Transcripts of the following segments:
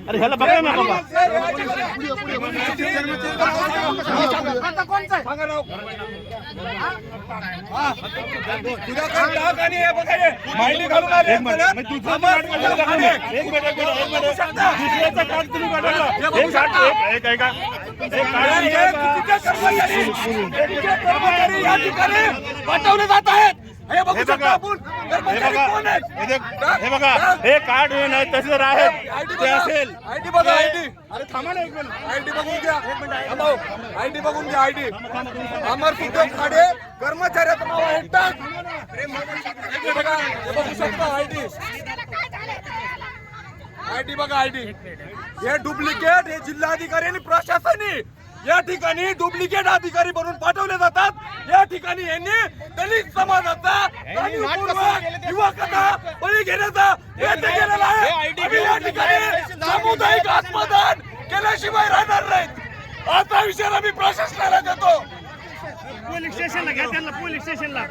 अरे ह्याला बघा ना बाबा. माहिती घालून आले एक मिनिट पाठवले जात आहेत. हे बघा हे कार्ड नाही तसे आहेत ते असेल आयडी बघा आयडी. अरे थांबा ना एक मिनिट. आयडी बघून घ्या. आयडी बघून घ्या. आयडी अमर सुखदेव खाडे कर्मचाऱ्याचं नाव आहे टाक. बघा बघू शकता आयडी. आयडी बघा आयडी. हे डुप्लिकेट हे जिल्हाधिकारी आणि प्रशासनी या ठिकाणी डुप्लिकेट अधिकारी बनवून पाठवले जातात. या ठिकाणी यांनी दलित समाजाचा युवकाचा बळी घेण्याचा प्रयत्न केलेला आहे. आम्ही या ठिकाणी सामुदायिक आत्मदान केल्याशिवाय राहणार नाहीत. आता विषयाला मी प्रशासनाला देतो. पोलीस स्टेशनला घ्या त्यांना. पोलीस स्टेशनला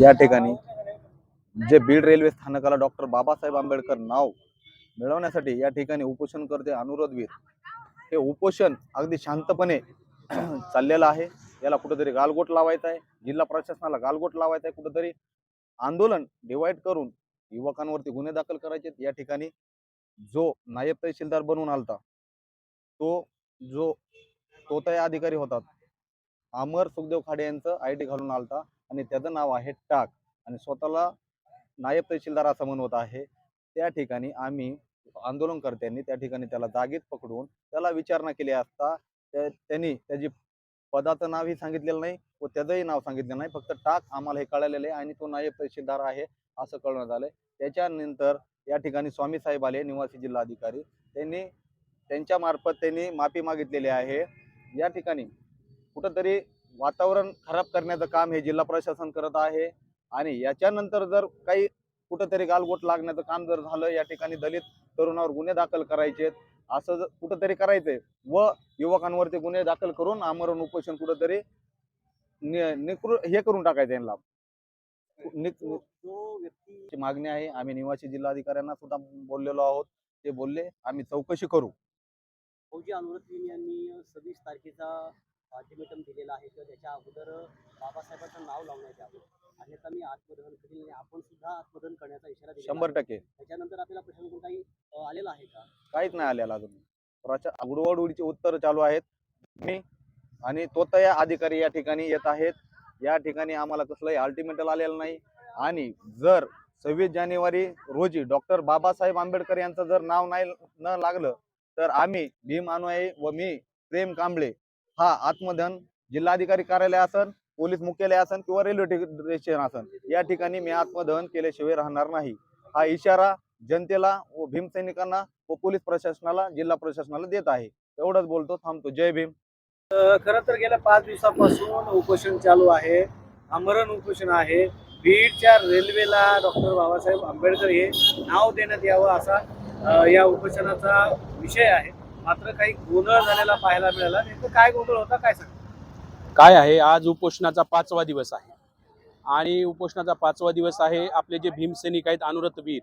या ठिकाणी जे बीड रेल्वे स्थानकाला डॉक्टर बाबासाहेब आंबेडकर नाव मिळवण्यासाठी या ठिकाणी उपोषणकर्ते अनुरोधवीर हे उपोषण अगदी शांतपणे चाललेलं आहे. याला कुठेतरी गालगोट लावायचा आहे. जिल्हा प्रशासनाला गालगोट लावायचा आहे. कुठेतरी आंदोलन डिवाइड करून युवकांवरती गुन्हे दाखल करायचे. या ठिकाणी जो नायब तहसीलदार बनवून आलता तो त्या अधिकारी होता अमर सुखदेव खाडे यांचं आयडी घालून आलता आणि त्याचं नाव आहे टाक आणि स्वतःला नायब तहसीलदार असं म्हणत आहे. त्या ठिकाणी आम्ही आंदोलनकर्त्यांनी त्या ठिकाणी त्याला जागीत पकडून त्याला विचारणा केली असता त्यांनी त्याची पदाचं नावही सांगितलेलं नाही व त्याचंही नाव सांगितलेलं नाही. फक्त टाक आम्हाला हे कळलेलं आहे आणि तो नायब तहसीलदार आहे असं कळवण्यात आलंय. त्याच्यानंतर या ठिकाणी स्वामी साहेब आले निवासी जिल्हाधिकारी. त्यांच्या मार्फत त्यांनी माफी मागितलेली आहे. या ठिकाणी कुठंतरी वातावरण खराब करण्याचं काम हे जिल्हा प्रशासन करत आहे आणि याच्यानंतर जर काही कुठंतरी गालगोट लागण्याचं काम जर झालं या ठिकाणी दलित तरुणावर गुन्हे दाखल करायचे असं कुठंतरी करायचंय व युवकांवरती गुन्हे दाखल करून आमरण उपोषण कुठंतरी हे करून टाकायचं यांना मागणी आहे. आम्ही निवासी जिल्हाधिकाऱ्यांना सुद्धा बोललेलो आहोत. ते बोलले आम्ही चौकशी करू. फौजी अनुरोधवीर यांनी 26 तारखेचा अल्टिमेटम दिलेला आहे किंवा त्याच्या अगोदर बाबासाहेबांचं नाव लावण्याच्या अगोदर अन्यथा मी आत्मदहन करीन आणि आपण सुद्धा आत्मदहन करण्याचा इशारा दिला 100%. त्याच्यानंतर आपल्याला प्रशासनाकडून काही आलेला आहे का? काहीच नाही आलेला अजून. उडवाउडवीचे उत्तर चालू आहेत आणि तो त्या अधिकारी या ठिकाणी येत आहेत. या ठिकाणी आम्हाला कसलंही अल्टिमेटम आलेलं नाही आणि जर 26 जानेवारी रोजी डॉक्टर बाबासाहेब आंबेडकर यांचं जर नाव नाही न लागलं तर आम्ही भीम अनुयायी व मी प्रेम कांबळे हा आत्मदहन जिल्हाधिकारी कार्यालय असन पोलीस मुख्यालय असन किंवा रेल्वे स्टेशन असन या ठिकाणी मी आत्मदहन केल्याशिवाय राहणार नाही. हा इशारा जनतेला व भीमसैनिकांना व पोलीस प्रशासनाला जिल्हा प्रशासनाला देत आहे. एवढंच बोलतो. थांबतो. जय भीम. खरं तर गेल्या 5 दिवसापासून उपोषण चालू आहे. आमरण उपोषण आहे. बीडच्या रेल्वेला डॉक्टर बाबासाहेब आंबेडकर हे नाव देण्यात यावं असा या उपोषणाचा विषय आहे. मात्र काही गोंधळ झालेला पाहायला मिळाला. नेमकं काय गोंधळ होता काय सांगा? काय आहे, आज उपोषणाचा 5वा दिवस आहे आणि उपोषणाचा 5वा दिवस आहे. आपले जे भीमसैनिक आहेत अनुरतवीर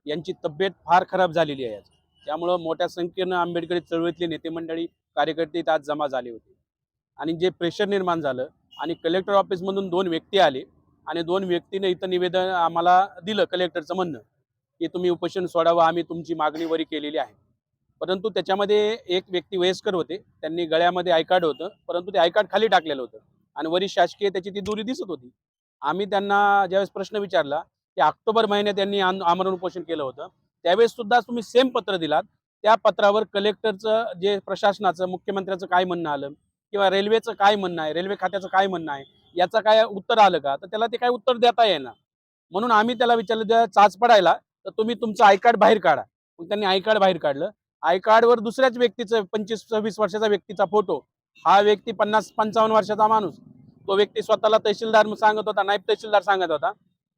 यांची तब्येत फार खराब झालेली आहे. त्यामुळं मोठ्या संख्येनं आंबेडकरी चळवळीतले नेते मंडळी कार्यकर्ते आज जमा झाले होते आणि जे प्रेशर निर्माण झालं आणि कलेक्टर ऑफिसमधून 2 व्यक्ती आले आणि 2 व्यक्तीने इथं निवेदन आम्हाला दिलं. कलेक्टरचं म्हणणं की तुम्ही उपोषण सोडावं, आम्ही तुमची मागणी वरी केलेली आहे. परंतु त्याच्यामध्ये एक व्यक्ती वयस्कर होते. त्यांनी गळ्यामध्ये आय कार्ड होतं परंतु ते आय कार्ड खाली टाकलेलं होतं आणि वरी शासकीय त्याची ती दुरी दिसत होती. आम्ही त्यांना ज्यावेळेस प्रश्न विचारला की ऑक्टोबर महिन्यात त्यांनी आमरण उपोषण केलं होतं त्यावेळेस सुद्धा तुम्ही सेम पत्र दिलात. त्या पत्रावर कलेक्टरचं जे प्रशासनाचं मुख्यमंत्र्याचं काय म्हणणं आलं किंवा रेल्वेचं काय म्हणणं आहे, रेल्वे खात्याचं काय म्हणणं आहे याचं काय उत्तर आलं का? तर त्याला ते काय उत्तर देता येईना. म्हणून आम्ही त्याला विचारलं चाच पडायला तर तुम्ही तुमचं आय कार्ड बाहेर काढा. मग त्यांनी आय कार्ड बाहेर काढलं. आय कार्डवर दुसऱ्याच व्यक्तीचं 25-26 वर्षाचा व्यक्तीचा फोटो, हा व्यक्ती 50-55 वर्षाचा माणूस, तो व्यक्ती स्वतःला तहसीलदार सांगत होता, नायब तहसीलदार सांगत होता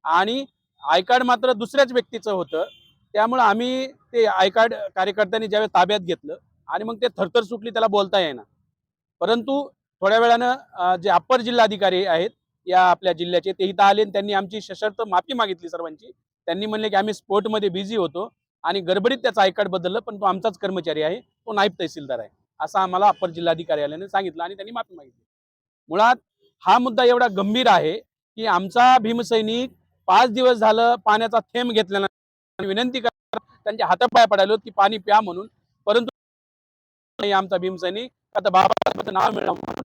आणि आय कार्ड मात्र दुसऱ्याच व्यक्तीचं होतं. त्यामुळे आम्ही ते आय कार्ड कार्यकर्त्यांनी ज्यावेळेस ताब्यात घेतलं आणि मग ते थरथर सुटली, त्याला बोलता येईना. परंतु थोड्या वेळानं जे अप्पर जिल्हाधिकारी आहेत या आपल्या जिल्ह्याचे, ते इथं आले आणि त्यांनी आमची सशर्त माफी मागितली सर्वांची. त्यांनी म्हणले की आम्ही स्पोर्टमध्ये बिझी होतो आणि गडबडीत त्याचं आय कार्ड बदललं, पण तो आमचाच कर्मचारी आहे, तो नायब तहसीलदार आहे, असं आम्हाला अप्पर जिल्हाधिकार्यालयाने सांगितलं आणि त्यांनी माफी मागितली. मुळात हा मुद्दा एवढा गंभीर आहे की आमचा भीमसैनिक 5 दिवस झालं पाण्याचा थेंब घेतलेला नाही. विनंती करा, त्यांच्या हातापाया पडालो की पाणी प्या म्हणून, परंतु आमचा भीमसैनिक आता बाबासाहेबांचं नाव मिळालं म्हणून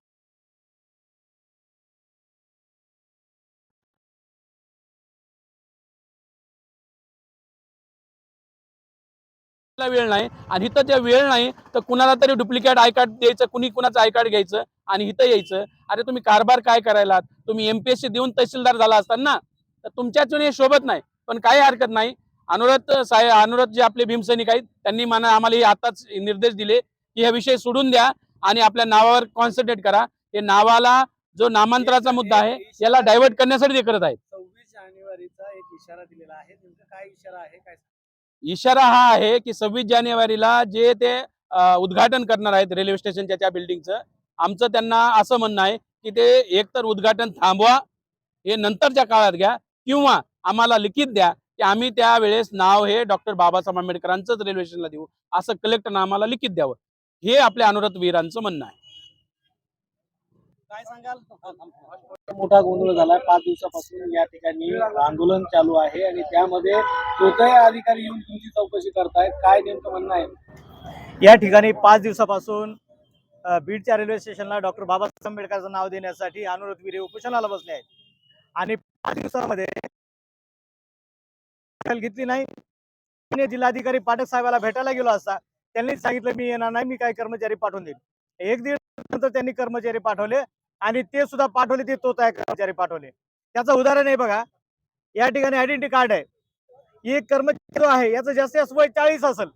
वेळ नाही. आणि इथं त्या वेळ नाही तर कुणाला तरी डुप्लिकेट आय कार्ड द्यायचं, कुणी कुणाचं आय कार्ड घ्यायचं आणि इथं यायचं. अरे तुम्ही कारभार काय करायला? तुम्ही MPSC देऊन तहसीलदार झाला असताना तर तुमच्यातून हे शोभत नाही. पण काही हरकत नाही. अनुरत जे आपले भीमसैनिक आहेत त्यांनी आम्हाला हे आताच निर्देश दिले की हा विषय सोडून द्या आणि आपल्या नावावर कॉन्सन्ट्रेट करा. हे नावाला जो नामांतराचा मुद्दा आहे याला डायव्हर्ट करण्यासाठी ते करत आहेत. 26 जानेवारीचा एक इशारा दिलेला आहे, नेमका काय इशारा आहे, काय? इशारा हा आहे की 26 जानेवारीला जे ते उद्घाटन करणार आहेत रेल्वे स्टेशनच्या त्या बिल्डिंगचं, आमचं त्यांना असं म्हणणं आहे की ते एकतर उद्घाटन थांबवा, हे नंतरच्या काळात घ्या, किंवा आम्हाला लिखित द्या की आम्ही त्यावेळेस नाव हे डॉक्टर बाबासाहेब आंबेडकरांचंच रेल्वे स्टेशनला देऊ, असं कलेक्टरनं आम्हाला लिखित द्यावं, हे आपल्या अनुरत वीरांचं म्हणणं आहे. काय सांगाल? मोठा गोंधळ झाला. 5 दिवसापासून या ठिकाणी आंदोलन चालू आहे आणि त्यामध्ये कोणताही अधिकारी येऊन तुमची चौकशी करतायत, काय नेमकं म्हणणं आहे? या ठिकाणी 5 दिवसापासून बीडच्या रेल्वे स्टेशनला डॉक्टर बाबासाहेब आंबेडकरांचं नाव देण्यासाठी अनुरत वीर उपोषणाला बसले आहेत आणि 5 दिवसामध्ये घेतली नाही. जिल्हाधिकारी पाठक साहेबाला भेटायला गेलो असता त्यांनी सांगितलं मी येणार नाही, मी काही कर्मचारी पाठवून देईल. 1-1.5 नंतर त्यांनी कर्मचारी पाठवले आणि ते सुद्धा पाठवले, ते तोताय कर्मचारी पाठवले. त्याचं उदाहरण आहे बघा, या ठिकाणी आयडेंटिटी कार्ड आहे. एक कर्मचारी जो आहे याचं जास्तीत जास्त वय 40 असेल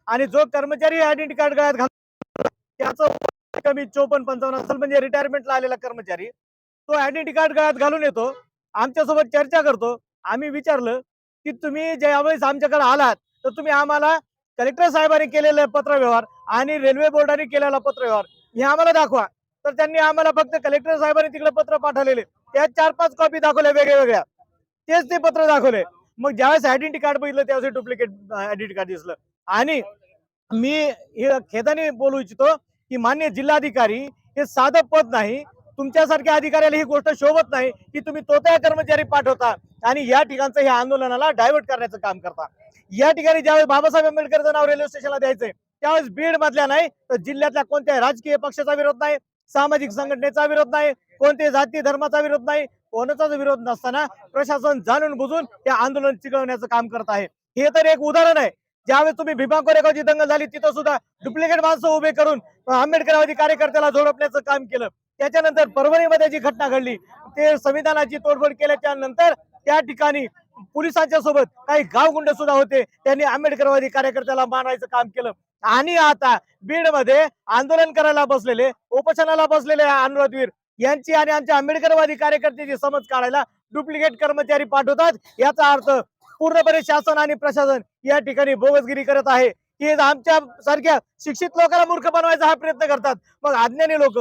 आणि जो कर्मचारी आयडेंटिटी कार्ड गळ्यात घालतो त्याचं कमी 54-55 असेल, म्हणजे रिटायरमेंटला आलेला कर्मचारी तो आयडेंटिटी कार्ड गळ्यात घालून येतो, आमच्यासोबत चर्चा करतो. आम्ही विचारलं की तुम्ही ज्यावेळेस आमच्याकडे आलात तर तुम्ही आम्हाला कलेक्टर साहेबांनी केलेलं पत्रव्यवहार आणि रेल्वे बोर्डाने केलेला पत्रव्यवहार हे आम्हाला दाखवा. तर त्यांनी आम्हाला फक्त कलेक्टर साहेबांनी तिकडे पत्र पाठवलेले, त्या 4-5 कॉपी दाखवल्या वेगळ्या, तेच ते पत्र दाखवले. मग ज्यावेळेस आयडेंटिटी कार्ड बघितलं त्यावेळेस डुप्लिकेट आयडेंटिटी कार्ड दिसलं. आणि मी हे खेदाने बोलू इच्छितो की मान्य जिल्हाधिकारी हे साधं पद नाही, तुमच्यासारख्या अधिकाऱ्याला ही गोष्ट शोभत नाही की तुम्ही तोत्या कर्मचारी पाठवता आणि या ठिकाणचं हे आंदोलनाला डायव्हर्ट करण्याचं काम करता. या ठिकाणी ज्यावेळेस बाबासाहेब आंबेडकरचं नाव रेल्वे स्टेशनला द्यायचंय त्यावेळेस बीड मधल्या नाही तर जिल्ह्यातल्या कोणत्याही राजकीय पक्षाचा विरोध नाही, सामाजिक संघटनेचा विरोध नाही, कोणत्याही जाती धर्माचा विरोध नाही, कोणाचाच विरोध नसताना प्रशासन जाणून बुजून हे आंदोलन चिघळवण्याचं काम करत आहे. हे तर एक उदाहरण आहे. ज्यावेळेस तुम्ही भीमा कोरेगावची दंगल झाली तिथं सुद्धा डुप्लिकेट माणसं उभे करून आंबेडकरवादी कार्यकर्त्याला झोडपण्याचं काम केलं. त्याच्यानंतर परभणीमध्ये जी घटना घडली ते संविधानाची तोडफोड केल्याच्या नंतर त्या ठिकाणी पोलिसांच्या सोबत काही गावगुंड सुद्धा होते, त्यांनी आंबेडकरवादी कार्यकर्त्याला मारायचं काम केलं. आणि आता बीड मध्ये आंदोलन करायला बसलेले, उपोषणाला बसलेले अनुरत वीर यांची आणि आमच्या आंबेडकरवादी कार्यकर्त्याची समज काढायला डुप्लिकेट कर्मचारी पाठवतात. याचा अर्थ पूर्णपणे शासन आणि प्रशासन या ठिकाणी बोगसगिरी करत आहे की आमच्या सारख्या शिक्षित लोकांना मूर्ख बनवायचा हा प्रयत्न करतात. मग अज्ञानी लोक,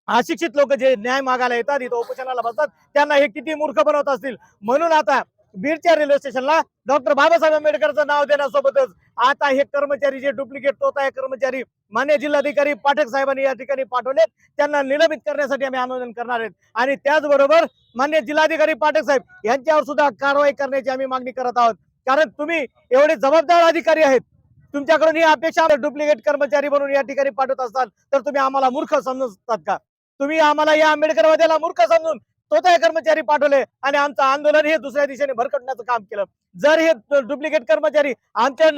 अशिक्षित लोक जे न्याय मागायला येतात, इथं उपोषणाला बसतात, त्यांना हे किती मूर्ख बनवत असतील. म्हणून आता बीडच्या रेल्वे स्टेशनला डॉक्टर बाबासाहेब आंबेडकरचं नाव देण्यासोबतच आता हे कर्मचारी जे डुप्लिकेट तोताय कर्मचारी मान्य जिल्हाधिकारी पाठक साहेबांनी या ठिकाणी पाठवले, त्यांना निलंबित करण्यासाठी आम्ही आंदोलन करणार आहेत. आणि त्याचबरोबर मान्य जिल्हाधिकारी पाठक साहेब यांच्यावर सुद्धा कारवाई करण्याची आम्ही मागणी करत आहोत. कारण तुम्ही एवढे जबाबदार अधिकारी आहेत, तुमच्याकडून ही अपेक्षा डुप्लिकेट कर्मचारी म्हणून या ठिकाणी पाठवत असाल तर तुम्ही आम्हाला मूर्ख समजतात का? तुम्ही आम्हाला या आंबेडकरवाद्याला मूर्ख समजून तोताय कर्मचारी पाठवले आणि आमचं आंदोलन हे दुसऱ्या दिशेने भरकटण्याचं काम केलं. जर हे डुप्लिकेट कर्मचारी आमच्या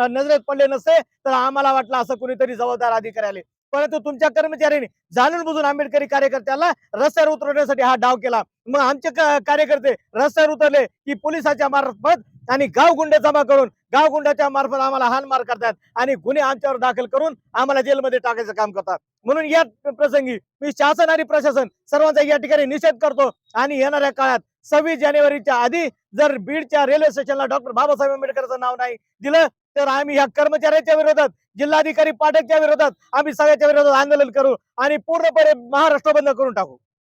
नजरेत पडले नसते तर आम्हाला वाटलं असं कुणीतरी जबाबदार अधिकारी आले. परंतु तुमच्या कर्मचाऱ्यांनी जाणून बुजून आंबेडकरी कार्यकर्त्याला रस्त्यावर उतरवण्यासाठी हा डाव केला. मग आमचे कार्यकर्ते रस्त्यावर उतरले की पोलिसाच्या मार्फत आणि गावगुंडे जमा करून गावगुंडाच्या मार्फत आम्हाला हाणमार करतात आणि गुन्हे आमच्यावर दाखल करून आम्हाला जेलमध्ये टाकायचं काम करतात. म्हणून या प्रसंगी मी शासन आणि प्रशासन सर्वांचा या ठिकाणी निषेध करतो आणि येणाऱ्या काळात 26 जानेवारीच्या आधी जर बीडच्या रेल्वे स्टेशनला डॉक्टर बाबासाहेब आंबेडकरचं नाव नाही दिलं तर आम्ही ह्या कर्मचाऱ्यांच्या विरोधात, जिल्हाधिकारी पाठकच्या विरोधात आम्ही सगळ्याच्या विरोधात आंदोलन करू आणि पूर्णपणे महाराष्ट्र बंद करून टाकू.